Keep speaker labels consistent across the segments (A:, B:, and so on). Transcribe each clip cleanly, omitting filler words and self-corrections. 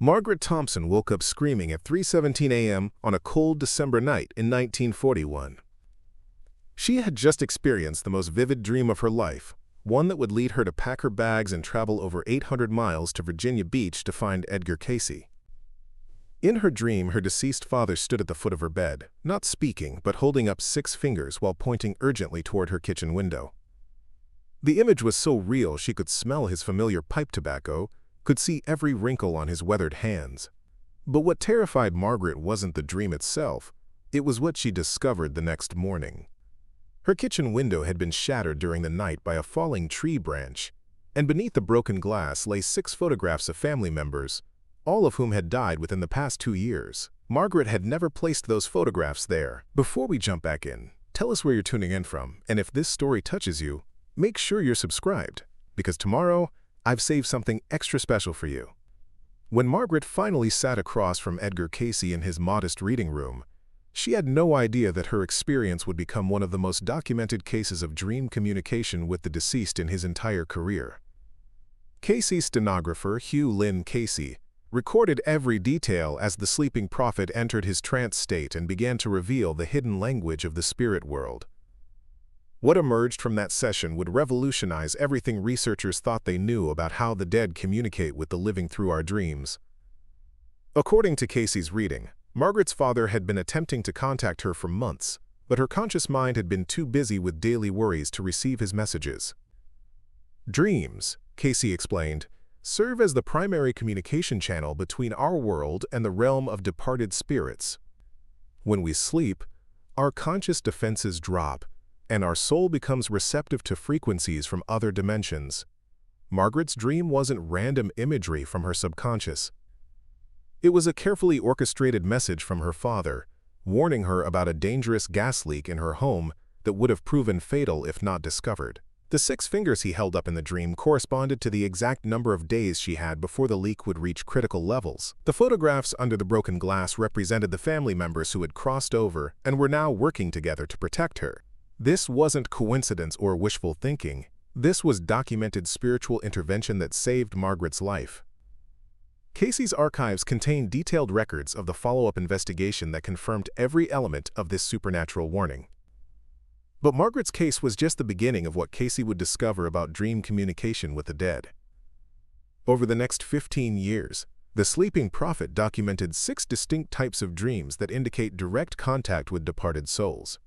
A: Margaret Thompson woke up screaming at 3:17 a.m. on a cold December night in 1941. She had just experienced the most vivid dream of her life, one that would lead her to pack her bags and travel over 800 miles to Virginia Beach to find Edgar Cayce. In her dream, her deceased father stood at the foot of her bed, not speaking but holding up 6 fingers while pointing urgently toward her kitchen window. The image was so real she could smell his familiar pipe tobacco, could see every wrinkle on his weathered hands. But what terrified Margaret wasn't the dream itself, it was what she discovered the next morning. Her kitchen window had been shattered during the night by a falling tree branch, and beneath the broken glass lay 6 photographs of family members, all of whom had died within the past 2 years. Margaret had never placed those photographs there. Before we jump back in, tell us where you're tuning in from, and if this story touches you, make sure you're subscribed, because tomorrow, I've saved something extra special for you. When Margaret finally sat across from Edgar Cayce in his modest reading room, she had no idea that her experience would become one of the most documented cases of dream communication with the deceased in his entire career. Cayce's stenographer, Hugh Lynn Cayce, recorded every detail as the sleeping prophet entered his trance state and began to reveal the hidden language of the spirit world. What emerged from that session would revolutionize everything researchers thought they knew about how the dead communicate with the living through our dreams. According to Cayce's reading, Margaret's father had been attempting to contact her for months, but her conscious mind had been too busy with daily worries to receive his messages. Dreams, Cayce explained, serve as the primary communication channel between our world and the realm of departed spirits. When we sleep, our conscious defenses drop, and our soul becomes receptive to frequencies from other dimensions. Margaret's dream wasn't random imagery from her subconscious. It was a carefully orchestrated message from her father, warning her about a dangerous gas leak in her home that would have proven fatal if not discovered. The 6 fingers he held up in the dream corresponded to the exact number of days she had before the leak would reach critical levels. The photographs under the broken glass represented the family members who had crossed over and were now working together to protect her. This wasn't coincidence or wishful thinking. This was documented spiritual intervention that saved Margaret's life. Cayce's archives contain detailed records of the follow-up investigation that confirmed every element of this supernatural warning. But Margaret's case was just the beginning of what Cayce would discover about dream communication with the dead. Over the next 15 years, the sleeping prophet documented 6 distinct types of dreams that indicate direct contact with departed souls.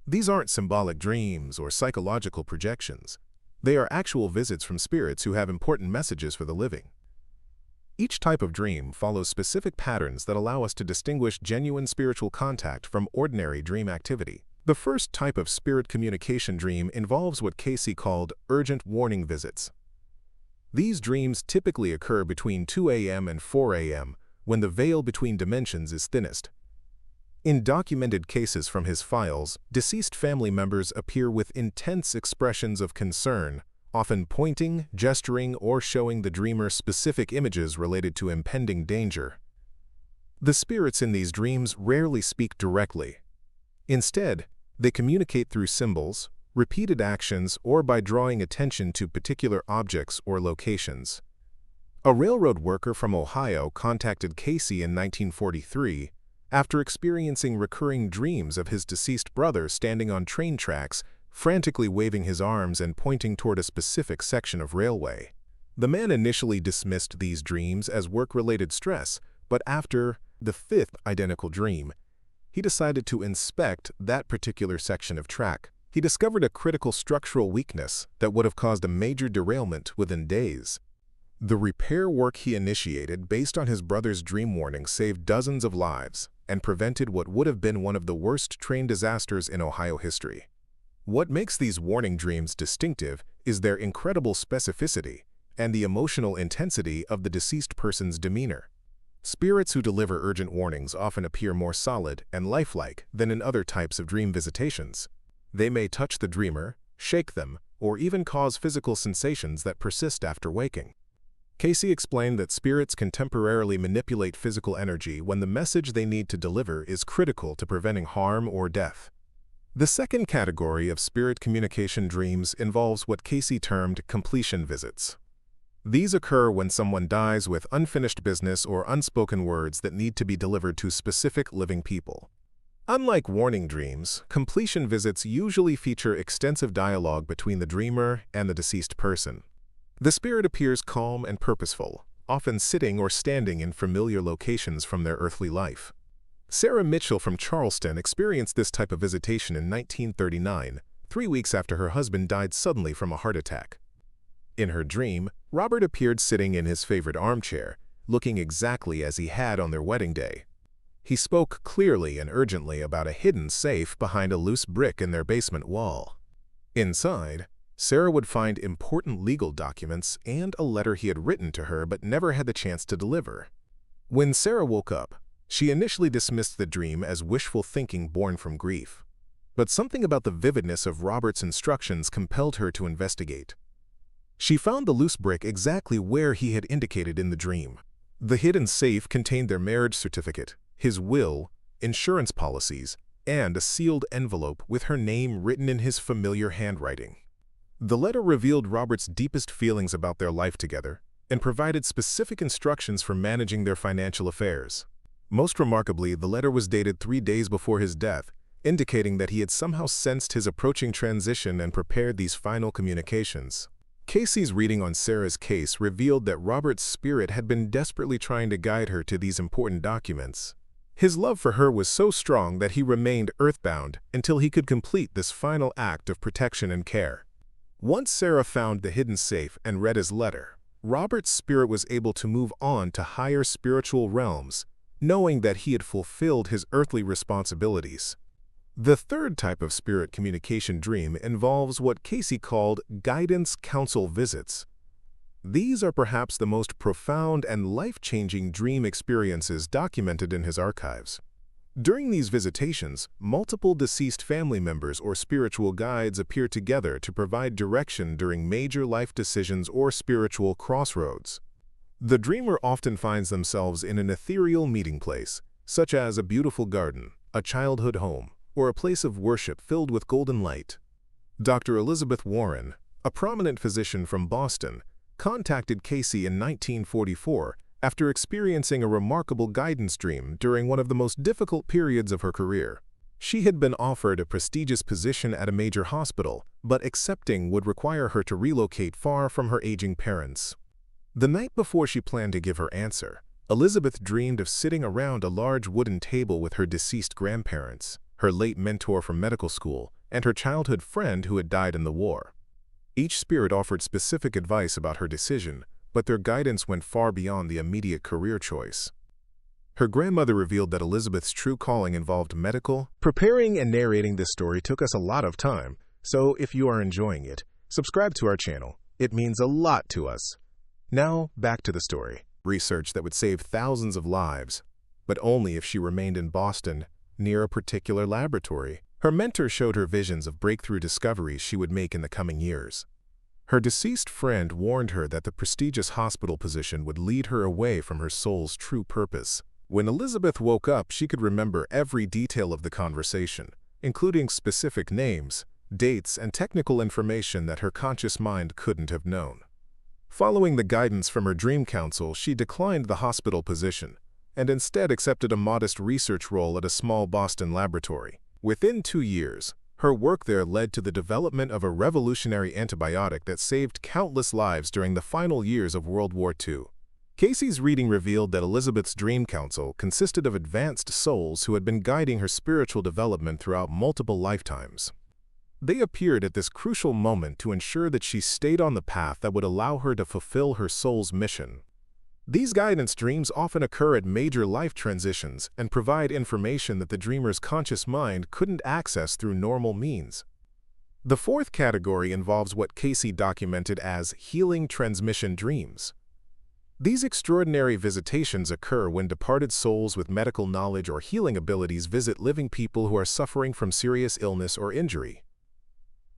A: These aren't symbolic dreams or psychological projections. They are actual visits from spirits who have important messages for the living. Each type of dream follows specific patterns that allow us to distinguish genuine spiritual contact from ordinary dream activity. The first type of spirit communication dream involves what Cayce called urgent warning visits. These dreams typically occur between 2 a.m. and 4 a.m., when the veil between dimensions is thinnest. In documented cases from his files, deceased family members appear with intense expressions of concern, often pointing, gesturing, or showing the dreamer specific images related to impending danger. The spirits in these dreams rarely speak directly. Instead, they communicate through symbols, repeated actions, or by drawing attention to particular objects or locations. A railroad worker from Ohio contacted Cayce in 1943 after experiencing recurring dreams of his deceased brother standing on train tracks, frantically waving his arms and pointing toward a specific section of railway. The man initially dismissed these dreams as work-related stress, but after the 5th identical dream, he decided to inspect that particular section of track. He discovered a critical structural weakness that would have caused a major derailment within days. The repair work he initiated based on his brother's dream warning saved dozens of lives and prevented what would have been one of the worst train disasters in Ohio history. What makes these warning dreams distinctive is their incredible specificity and the emotional intensity of the deceased person's demeanor. Spirits who deliver urgent warnings often appear more solid and lifelike than in other types of dream visitations. They may touch the dreamer, shake them, or even cause physical sensations that persist after waking. Cayce explained that spirits can temporarily manipulate physical energy when the message they need to deliver is critical to preventing harm or death. The second category of spirit communication dreams involves what Cayce termed completion visits. These occur when someone dies with unfinished business or unspoken words that need to be delivered to specific living people. Unlike warning dreams, completion visits usually feature extensive dialogue between the dreamer and the deceased person. The spirit appears calm and purposeful, often sitting or standing in familiar locations from their earthly life. Sarah Mitchell from Charleston experienced this type of visitation in 1939, 3 weeks after her husband died suddenly from a heart attack. In her dream, Robert appeared sitting in his favorite armchair, looking exactly as he had on their wedding day. He spoke clearly and urgently about a hidden safe behind a loose brick in their basement wall. Inside, Sarah would find important legal documents and a letter he had written to her but never had the chance to deliver. When Sarah woke up, she initially dismissed the dream as wishful thinking born from grief. But something about the vividness of Robert's instructions compelled her to investigate. She found the loose brick exactly where he had indicated in the dream. The hidden safe contained their marriage certificate, his will, insurance policies, and a sealed envelope with her name written in his familiar handwriting. The letter revealed Robert's deepest feelings about their life together and provided specific instructions for managing their financial affairs. Most remarkably, the letter was dated 3 days before his death, indicating that he had somehow sensed his approaching transition and prepared these final communications. Cayce's reading on Sarah's case revealed that Robert's spirit had been desperately trying to guide her to these important documents. His love for her was so strong that he remained earthbound until he could complete this final act of protection and care. Once Sarah found the hidden safe and read his letter, Robert's spirit was able to move on to higher spiritual realms, knowing that he had fulfilled his earthly responsibilities. The third type of spirit communication dream involves what Cayce called guidance council visits. These are perhaps the most profound and life-changing dream experiences documented in his archives. During these visitations, multiple deceased family members or spiritual guides appear together to provide direction during major life decisions or spiritual crossroads. The dreamer often finds themselves in an ethereal meeting place, such as a beautiful garden, a childhood home, or a place of worship filled with golden light. Dr. Elizabeth Warren, a prominent physician from Boston, contacted Cayce in 1944 after experiencing a remarkable guidance dream during one of the most difficult periods of her career. She had been offered a prestigious position at a major hospital, but accepting would require her to relocate far from her aging parents. The night before she planned to give her answer, Elizabeth dreamed of sitting around a large wooden table with her deceased grandparents, her late mentor from medical school, and her childhood friend who had died in the war. Each spirit offered specific advice about her decision, but their guidance went far beyond the immediate career choice. Her grandmother revealed that Elizabeth's true calling involved medical. Preparing and narrating this story took us a lot of time, so if you are enjoying it, subscribe to our channel. It means a lot to us. Now, back to the story. Research that would save thousands of lives, but only if she remained in Boston, near a particular laboratory. Her mentor showed her visions of breakthrough discoveries she would make in the coming years. Her deceased friend warned her that the prestigious hospital position would lead her away from her soul's true purpose. When Elizabeth woke up, she could remember every detail of the conversation, including specific names, dates, and technical information that her conscious mind couldn't have known. Following the guidance from her dream council, she declined the hospital position and instead accepted a modest research role at a small Boston laboratory. Within 2 years, her work there led to the development of a revolutionary antibiotic that saved countless lives during the final years of World War II. Cayce's reading revealed that Elizabeth's dream council consisted of advanced souls who had been guiding her spiritual development throughout multiple lifetimes. They appeared at this crucial moment to ensure that she stayed on the path that would allow her to fulfill her soul's mission. These guidance dreams often occur at major life transitions and provide information that the dreamer's conscious mind couldn't access through normal means. The fourth category involves what Cayce documented as healing transmission dreams. These extraordinary visitations occur when departed souls with medical knowledge or healing abilities visit living people who are suffering from serious illness or injury.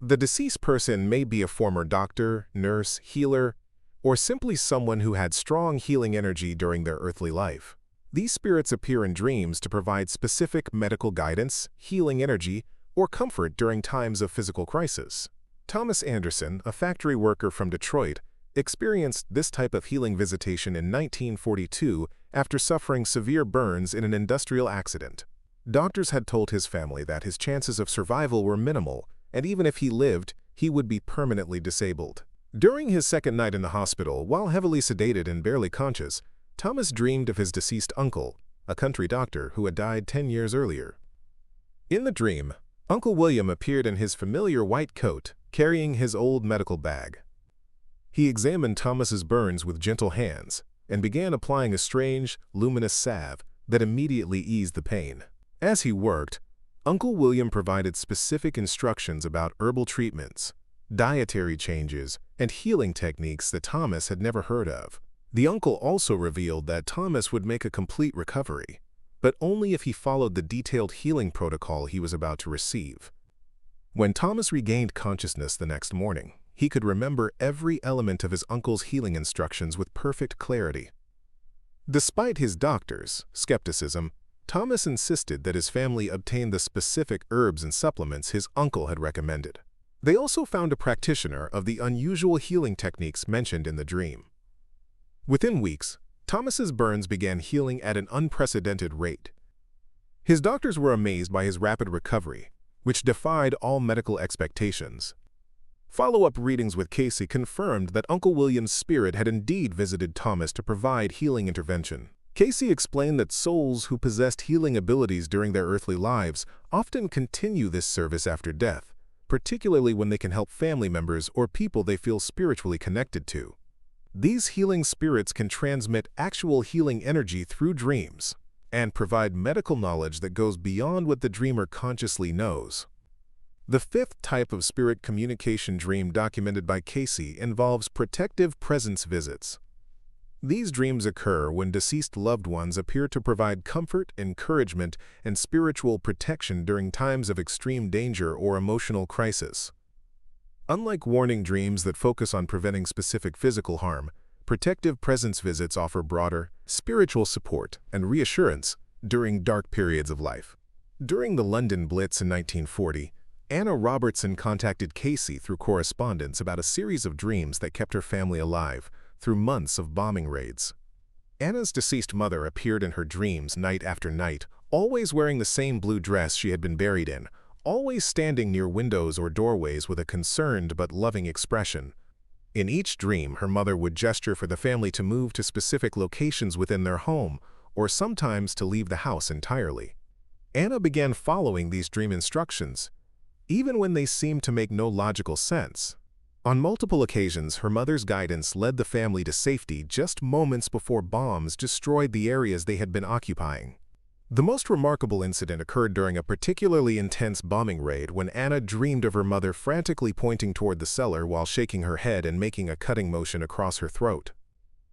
A: The deceased person may be a former doctor, nurse, healer, or simply someone who had strong healing energy during their earthly life. These spirits appear in dreams to provide specific medical guidance, healing energy, or comfort during times of physical crisis. Thomas Anderson, a factory worker from Detroit, experienced this type of healing visitation in 1942 after suffering severe burns in an industrial accident. Doctors had told his family that his chances of survival were minimal, and even if he lived, he would be permanently disabled. During his second night in the hospital, while heavily sedated and barely conscious, Thomas dreamed of his deceased uncle, a country doctor who had died 10 years earlier. In the dream, Uncle William appeared in his familiar white coat, carrying his old medical bag. He examined Thomas's burns with gentle hands and began applying a strange, luminous salve that immediately eased the pain. As he worked, Uncle William provided specific instructions about herbal treatments, dietary changes, and healing techniques that Thomas had never heard of. The uncle also revealed that Thomas would make a complete recovery, but only if he followed the detailed healing protocol he was about to receive. When Thomas regained consciousness the next morning, he could remember every element of his uncle's healing instructions with perfect clarity. Despite his doctor's skepticism, Thomas insisted that his family obtain the specific herbs and supplements his uncle had recommended. They also found a practitioner of the unusual healing techniques mentioned in the dream. Within weeks, Thomas's burns began healing at an unprecedented rate. His doctors were amazed by his rapid recovery, which defied all medical expectations. Follow-up readings with Cayce confirmed that Uncle William's spirit had indeed visited Thomas to provide healing intervention. Cayce explained that souls who possessed healing abilities during their earthly lives often continue this service after death, particularly when they can help family members or people they feel spiritually connected to. These healing spirits can transmit actual healing energy through dreams and provide medical knowledge that goes beyond what the dreamer consciously knows. The fifth type of spirit communication dream documented by Cayce involves protective presence visits. These dreams occur when deceased loved ones appear to provide comfort, encouragement, and spiritual protection during times of extreme danger or emotional crisis. Unlike warning dreams that focus on preventing specific physical harm, protective presence visits offer broader, spiritual support and reassurance during dark periods of life. During the London Blitz in 1940, Anna Robertson contacted Cayce through correspondence about a series of dreams that kept her family alive through months of bombing raids. Anna's deceased mother appeared in her dreams night after night, always wearing the same blue dress she had been buried in, always standing near windows or doorways with a concerned but loving expression. In each dream, her mother would gesture for the family to move to specific locations within their home, or sometimes to leave the house entirely. Anna began following these dream instructions, even when they seemed to make no logical sense. On multiple occasions, her mother's guidance led the family to safety just moments before bombs destroyed the areas they had been occupying. The most remarkable incident occurred during a particularly intense bombing raid when Anna dreamed of her mother frantically pointing toward the cellar while shaking her head and making a cutting motion across her throat.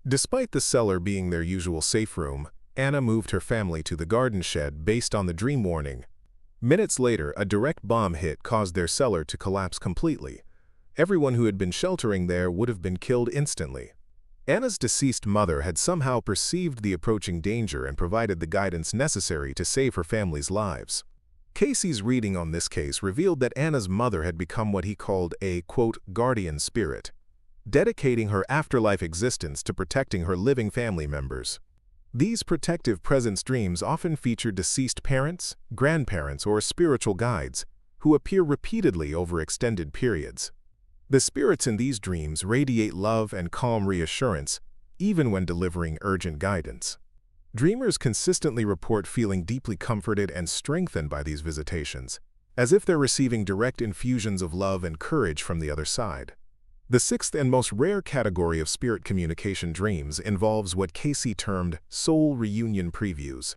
A: Despite the cellar being their usual safe room, Anna moved her family to the garden shed based on the dream warning. Minutes later, a direct bomb hit caused their cellar to collapse completely. Everyone who had been sheltering there would have been killed instantly. Anna's deceased mother had somehow perceived the approaching danger and provided the guidance necessary to save her family's lives. Cayce's reading on this case revealed that Anna's mother had become what he called a, quote, guardian spirit, dedicating her afterlife existence to protecting her living family members. These protective presence dreams often feature deceased parents, grandparents, or spiritual guides who appear repeatedly over extended periods. The spirits in these dreams radiate love and calm reassurance, even when delivering urgent guidance. Dreamers consistently report feeling deeply comforted and strengthened by these visitations, as if they're receiving direct infusions of love and courage from the other side. The sixth and most rare category of spirit communication dreams involves what Cayce termed soul reunion previews.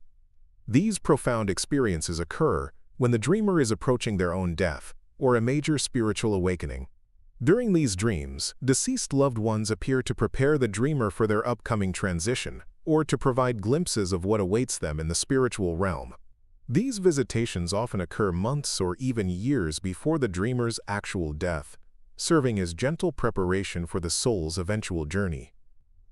A: These profound experiences occur when the dreamer is approaching their own death or a major spiritual awakening. During these dreams, deceased loved ones appear to prepare the dreamer for their upcoming transition or to provide glimpses of what awaits them in the spiritual realm. These visitations often occur months or even years before the dreamer's actual death, serving as gentle preparation for the soul's eventual journey.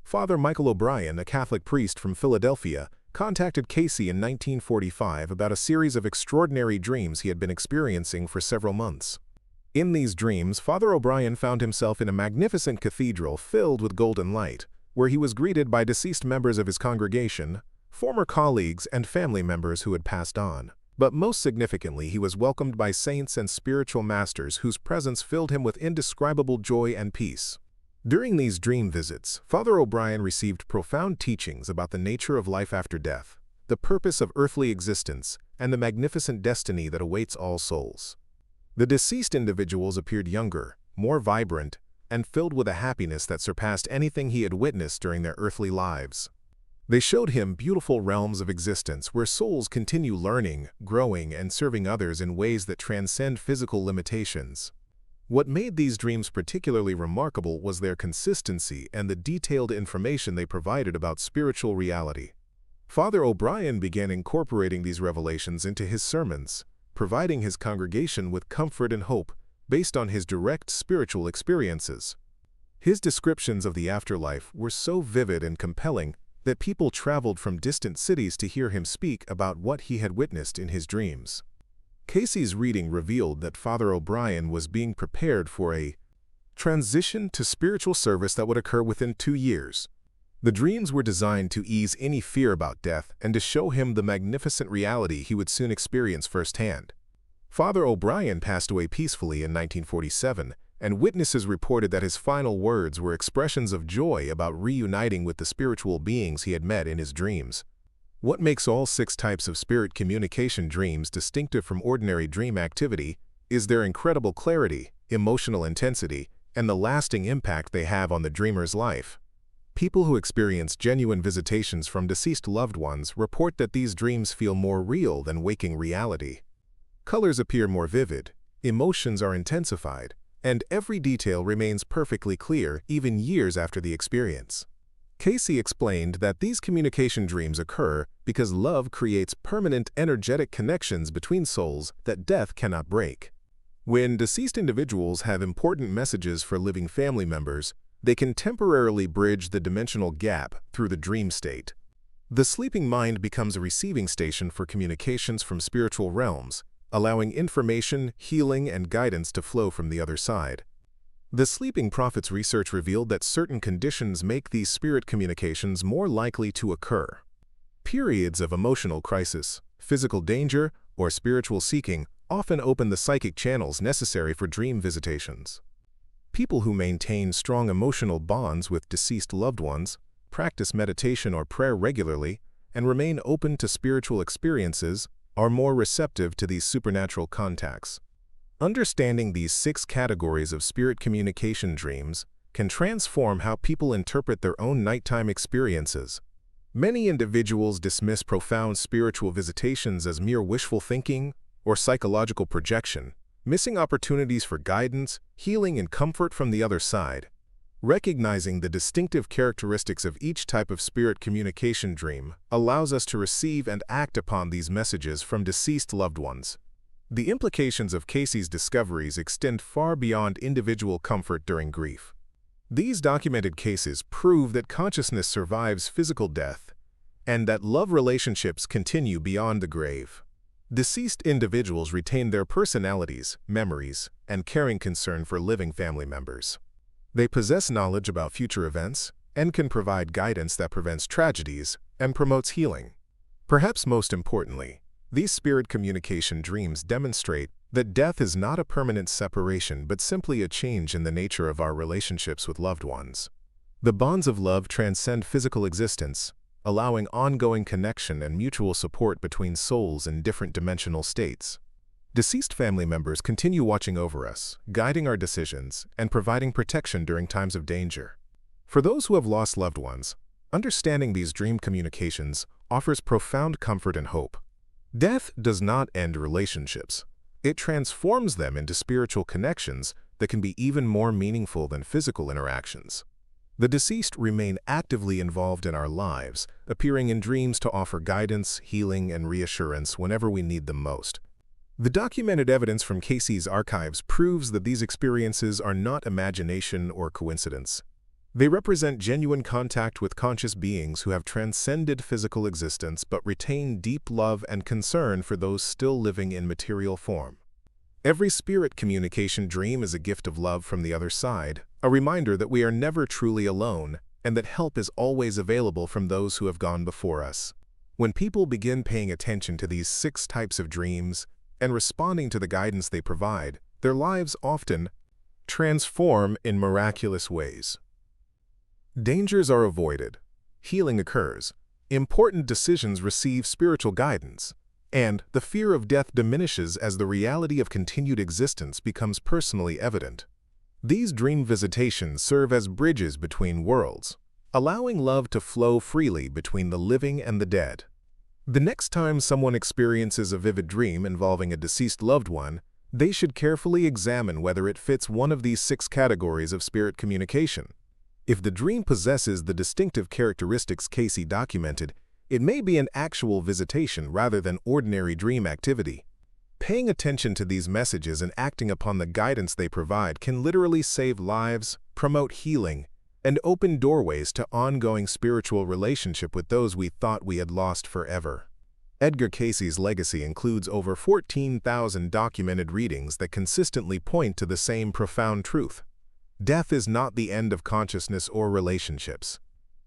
A: Father Michael O'Brien, a Catholic priest from Philadelphia, contacted Cayce in 1945 about a series of extraordinary dreams he had been experiencing for several months. In these dreams, Father O'Brien found himself in a magnificent cathedral filled with golden light, where he was greeted by deceased members of his congregation, former colleagues, and family members who had passed on. But most significantly, he was welcomed by saints and spiritual masters whose presence filled him with indescribable joy and peace. During these dream visits, Father O'Brien received profound teachings about the nature of life after death, the purpose of earthly existence, and the magnificent destiny that awaits all souls. The deceased individuals appeared younger, more vibrant, and filled with a happiness that surpassed anything he had witnessed during their earthly lives. They showed him beautiful realms of existence where souls continue learning, growing, and serving others in ways that transcend physical limitations. What made these dreams particularly remarkable was their consistency and the detailed information they provided about spiritual reality. Father O'Brien began incorporating these revelations into his sermons, providing his congregation with comfort and hope based on his direct spiritual experiences. His descriptions of the afterlife were so vivid and compelling that people traveled from distant cities to hear him speak about what he had witnessed in his dreams. Cayce's reading revealed that Father O'Brien was being prepared for a transition to spiritual service that would occur within 2 years. The dreams were designed to ease any fear about death and to show him the magnificent reality he would soon experience firsthand. Father O'Brien passed away peacefully in 1947, and witnesses reported that his final words were expressions of joy about reuniting with the spiritual beings he had met in his dreams. What makes all 6 types of spirit communication dreams distinctive from ordinary dream activity is their incredible clarity, emotional intensity, and the lasting impact they have on the dreamer's life. People who experience genuine visitations from deceased loved ones report that these dreams feel more real than waking reality. Colors appear more vivid, emotions are intensified, and every detail remains perfectly clear even years after the experience. Cayce explained that these communication dreams occur because love creates permanent energetic connections between souls that death cannot break. When deceased individuals have important messages for living family members, they can temporarily bridge the dimensional gap through the dream state. The sleeping mind becomes a receiving station for communications from spiritual realms, allowing information, healing, and guidance to flow from the other side. The Sleeping Prophet's research revealed that certain conditions make these spirit communications more likely to occur. Periods of emotional crisis, physical danger, or spiritual seeking often open the psychic channels necessary for dream visitations. People who maintain strong emotional bonds with deceased loved ones, practice meditation or prayer regularly, and remain open to spiritual experiences are more receptive to these supernatural contacts. Understanding these 6 categories of spirit communication dreams can transform how people interpret their own nighttime experiences. Many individuals dismiss profound spiritual visitations as mere wishful thinking or psychological projection, missing opportunities for guidance, healing, and comfort from the other side. Recognizing the distinctive characteristics of each type of spirit communication dream allows us to receive and act upon these messages from deceased loved ones. The implications of Cayce's discoveries extend far beyond individual comfort during grief. These documented cases prove that consciousness survives physical death and that love relationships continue beyond the grave. Deceased individuals retain their personalities, memories, and caring concern for living family members. They possess knowledge about future events and can provide guidance that prevents tragedies and promotes healing. Perhaps most importantly, these spirit communication dreams demonstrate that death is not a permanent separation but simply a change in the nature of our relationships with loved ones. The bonds of love transcend physical existence, allowing ongoing connection and mutual support between souls in different dimensional states. Deceased family members continue watching over us, guiding our decisions, and providing protection during times of danger. For those who have lost loved ones, understanding these dream communications offers profound comfort and hope. Death does not end relationships. It transforms them into spiritual connections that can be even more meaningful than physical interactions. The deceased remain actively involved in our lives, appearing in dreams to offer guidance, healing, and reassurance whenever we need them most. The documented evidence from Cayce's archives proves that these experiences are not imagination or coincidence. They represent genuine contact with conscious beings who have transcended physical existence but retain deep love and concern for those still living in material form. Every spirit communication dream is a gift of love from the other side, a reminder that we are never truly alone and that help is always available from those who have gone before us. When people begin paying attention to these 6 types of dreams and responding to the guidance they provide, their lives often transform in miraculous ways. Dangers are avoided, healing occurs, important decisions receive spiritual guidance, and the fear of death diminishes as the reality of continued existence becomes personally evident. These dream visitations serve as bridges between worlds, allowing love to flow freely between the living and the dead. The next time someone experiences a vivid dream involving a deceased loved one, they should carefully examine whether it fits one of these 6 categories of spirit communication. If the dream possesses the distinctive characteristics Cayce documented, it may be an actual visitation rather than ordinary dream activity. Paying attention to these messages and acting upon the guidance they provide can literally save lives, promote healing, and open doorways to ongoing spiritual relationship with those we thought we had lost forever. Edgar Cayce's legacy includes over 14,000 documented readings that consistently point to the same profound truth. Death is not the end of consciousness or relationships.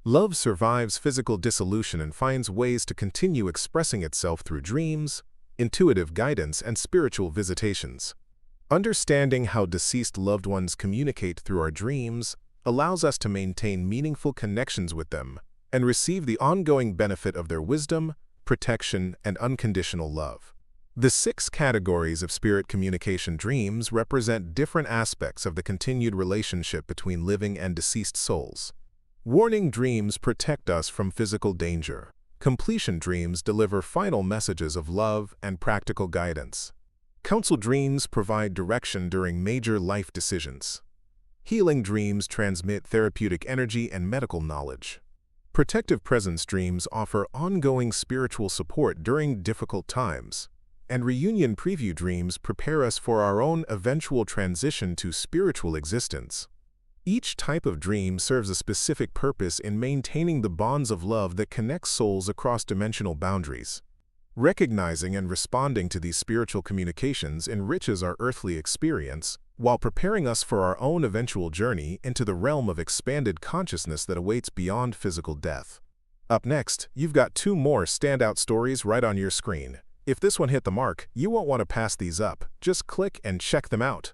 A: Love survives physical dissolution and finds ways to continue expressing itself through dreams, intuitive guidance, and spiritual visitations. Understanding how deceased loved ones communicate through our dreams allows us to maintain meaningful connections with them and receive the ongoing benefit of their wisdom, protection, and unconditional love. The 6 categories of spirit communication dreams represent different aspects of the continued relationship between living and deceased souls. Warning dreams protect us from physical danger. Completion dreams deliver final messages of love and practical guidance. Counsel dreams provide direction during major life decisions. Healing dreams transmit therapeutic energy and medical knowledge. Protective presence dreams offer ongoing spiritual support during difficult times. And reunion preview dreams prepare us for our own eventual transition to spiritual existence. Each type of dream serves a specific purpose in maintaining the bonds of love that connect souls across dimensional boundaries. Recognizing and responding to these spiritual communications enriches our earthly experience, while preparing us for our own eventual journey into the realm of expanded consciousness that awaits beyond physical death. Up next, you've got 2 more standout stories right on your screen. If this one hit the mark, you won't want to pass these up. Just click and check them out.